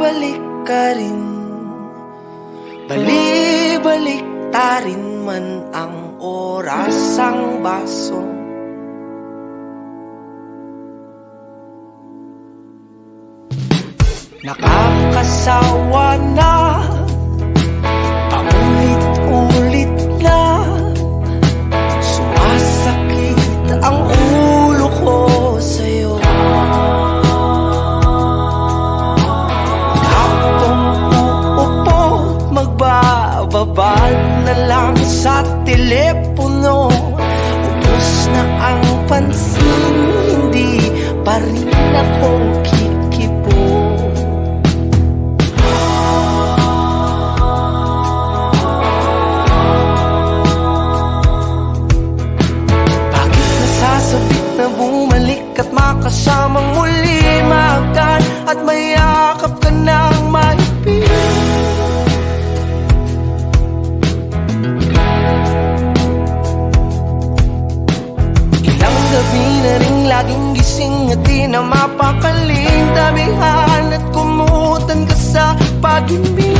Bali-balik ka rin, bali-balik ta rin man ang oras ang baso. Nakakasawa na, paulit-ulit na, sumasakit ang ulo ko sa'yo. Kapag uupo, magbababad na lang sa telepono. Ubus na ang pansin, hindi pa rin ako kikibo. Na bumalik at makasamang muli, makan at mayakap ka ng mahigpit. Ilang gabi na rin laging gising at di na mapakaling, tabihan at kumutan ka sa pag-ibig.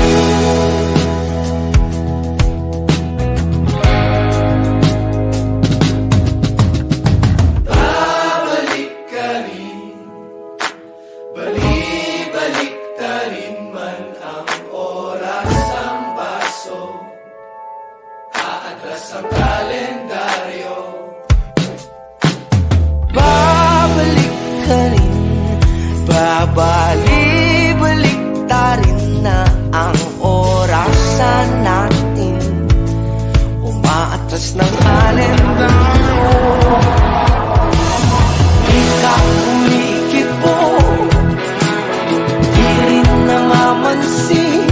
Bali-balik ta rin na ang orasan natin, umaatras ng kalendaryo. Di ka kumikibo, di rin namamansin,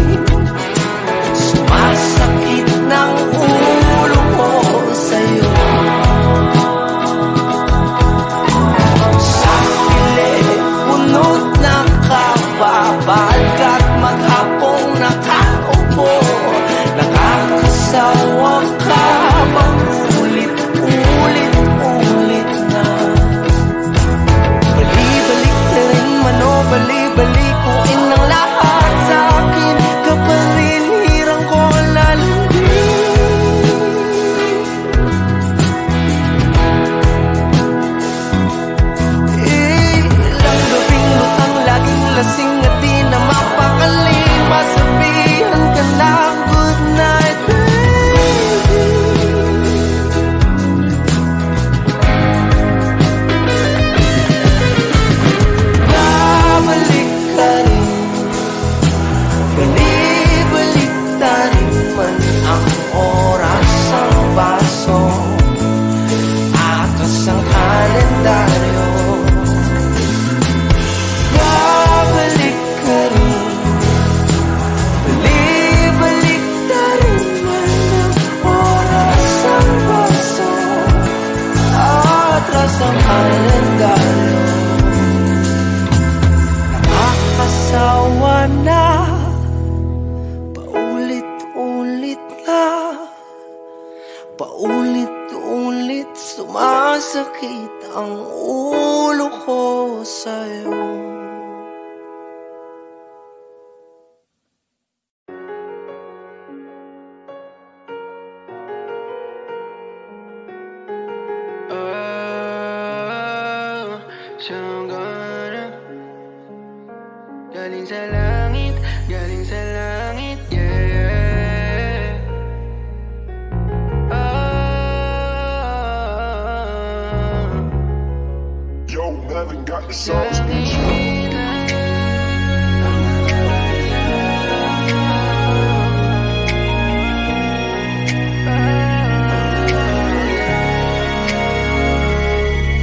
sumasakit ng ulo ko sa'yo. Babad at maghapong nakaupo, nakakasawa ka, paulit-ulit na. Bali-balik na rin man o bali-balikuin ang lahat sa akin, kaparin hirang ko lalambing. Ilang gabing lutang laging lasing at di na mapakali, masabihan ka ng good night, baby. Babalik ka rin, bali-balik ta rin man ang oras ang baso, atras ang kalendaryo. Babalik ka rin, bali-balik ta rin man ang oras ang baso, atras ang kalendaryo. Nakakasawa na, paulit-ulit na, paulit-ulit sumasakit ang ulo ko sa'yo. Galing sa langit, yeah. Yo, Melvin got the sauce.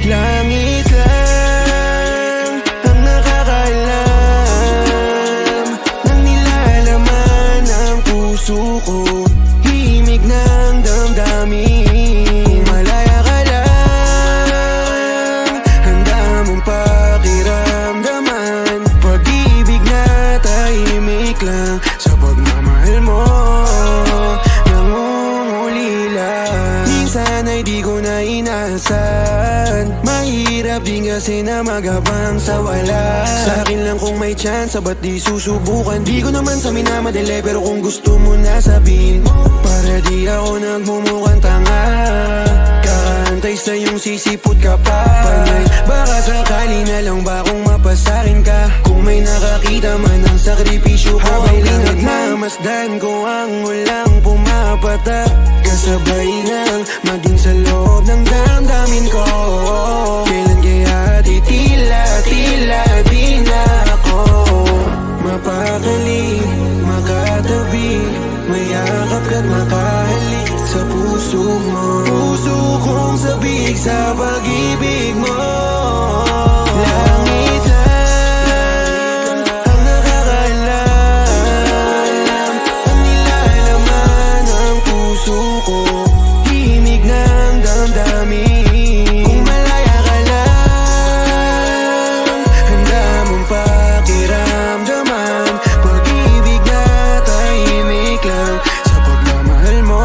Langit lang ang nakakaalam ng nilalaman ng puso ko, himig ng damdamin. Kung malaya ka lang, handa mong pakiramdaman kasi na magabang sa wala. Sa'kin lang kung may chance, ba't di susubukan? Di ko naman sa minamadali, pero kung gusto mo na sabihin mo, para di ako nagmumukhang tanga. Kakantay sa iyong sisipot ka pa. Panay, baka sakali na lang ba kung mapasakin ka? Kung may nakakita man ang sakripisyo ko, habang linagmamasdan ko ang ulang pumapatak. Kasabay lang maging sa loob ng damdamin ko. Kailan kaya titila di na ako mapakali, makatabi, mayakap ka't makahalik sa puso mo. Puso kong sabik sa pag-ibig mo. Langit lang ang nakakaalam, ang nilalaman ng puso ko. Himig ng damdamin. Kung malaya ka lang, handa mong pakiramdaman. Pag-ibig na tahimik lang sa pagmamahal mo,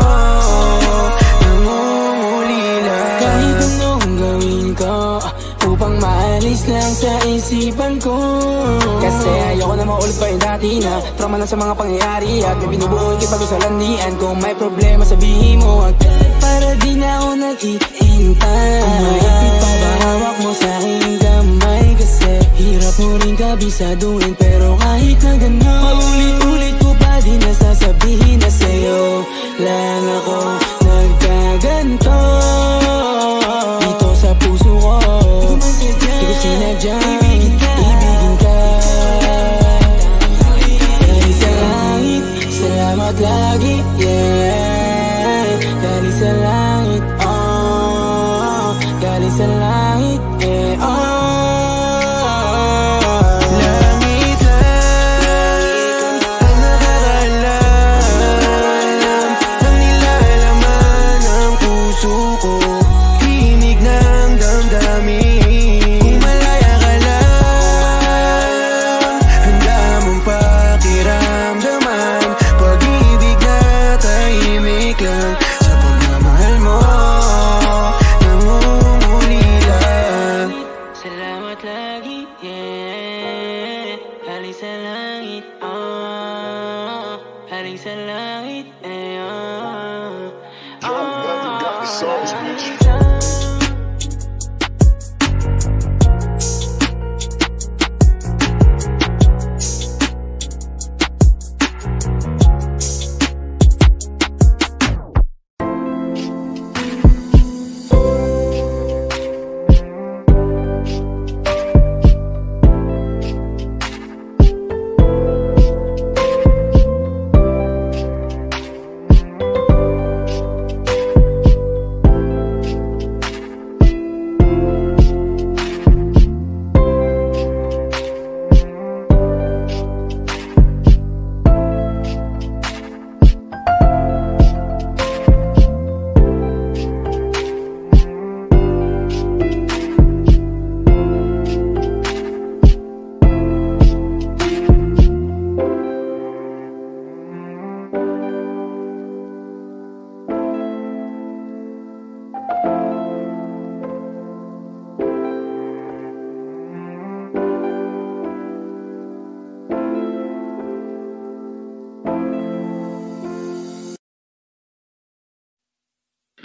nangungulila. Kahit anong gawin ko upang maalis lang sa isipan ko, kasi ayoko na maulit pa yung dati na trauma lang sa mga pangyayari. At may binubuhay kayo bago sa landian. Kung may problema sabihin mo agad, para di na ako nag-iintay. Kung maipit pa ba hawak mo sa aking kamay, kasi hirap mo rin kabisaduhin. Pero kahit na gano'n, paulit-ulit ko pa din nasasabihin na sa'yo lang ako nagkaganto. Dito sa puso ko, di ko sinadyang ibigin ka. Galing sa langit, salamat lagi, yeah. Galing sa langit, oh. Galing sa langit, yeah, oh. Langit lang ang nakakaalam, ang nilalaman ng puso ko. Himig ng damdamin. Kung malaya ka lang, handa mong pakiramdaman. Pag-ibig na tahimik lang sa pagmamahal mo, nangungulila. Salamat lagi, yeah. Galing sa langit, oh. Galing sa langit, eh, oh. Yo, never got the sauce, bitch.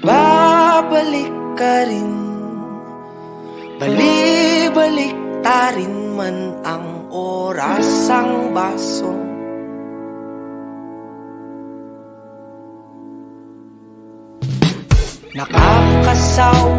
Babalik ka rin, balik-balik tarin man ang oras ang baso. Nakakasawa